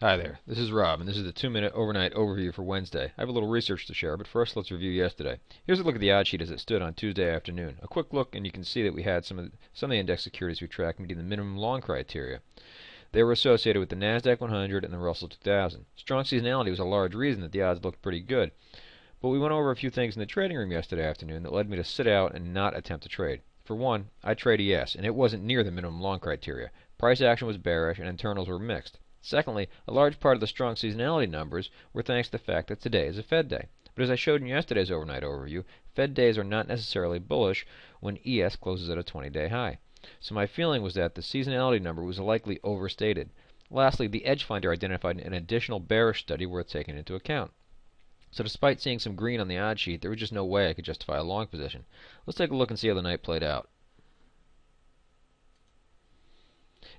Hi there, this is Rob, and this is the 2-minute overnight overview for Wednesday. I have a little research to share, but first let's review yesterday. Here's a look at the odd sheet as it stood on Tuesday afternoon. A quick look, and you can see that we had some of the index securities we tracked meeting the minimum long criteria. They were associated with the Nasdaq 100 and the Russell 2000. Strong seasonality was a large reason that the odds looked pretty good. But we went over a few things in the trading room yesterday afternoon that led me to sit out and not attempt to trade. For one, I trade ES, and it wasn't near the minimum long criteria. Price action was bearish, and internals were mixed. Secondly, a large part of the strong seasonality numbers were thanks to the fact that today is a Fed day. But as I showed in yesterday's overnight overview, Fed days are not necessarily bullish when ES closes at a 20-day high. So my feeling was that the seasonality number was likely overstated. Lastly, the Edge Finder identified an additional bearish study worth taking into account. So despite seeing some green on the odd sheet, there was just no way I could justify a long position. Let's take a look and see how the night played out.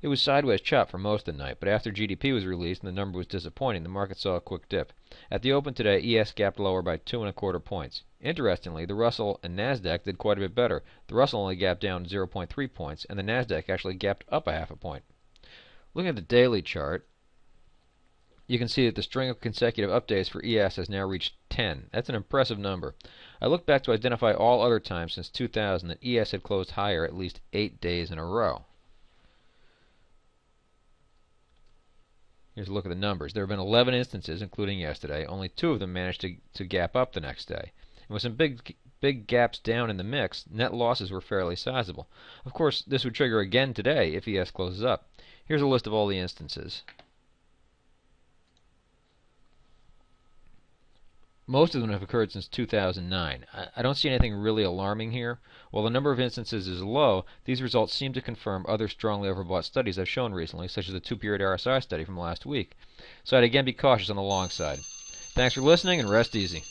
It was sideways chop for most of the night, but after GDP was released and the number was disappointing, the market saw a quick dip. At the open today, ES gapped lower by 2.25 points. Interestingly, the Russell and Nasdaq did quite a bit better. The Russell only gapped down 0.3 points, and the Nasdaq actually gapped up a half a point. Looking at the daily chart, you can see that the string of consecutive updates for ES has now reached 10. That's an impressive number. I looked back to identify all other times since 2000 that ES had closed higher at least 8 days in a row. Here's a look at the numbers. There have been 11 instances, including yesterday. Only 2 of them managed to gap up the next day. And with some big gaps down in the mix, net losses were fairly sizable. Of course, this would trigger again today if ES closes up. Here's a list of all the instances. Most of them have occurred since 2009. I don't see anything really alarming here. While the number of instances is low, these results seem to confirm other strongly overbought studies I've shown recently, such as the 2-period RSI study from last week. So I'd again be cautious on the long side. Thanks for listening, and rest easy.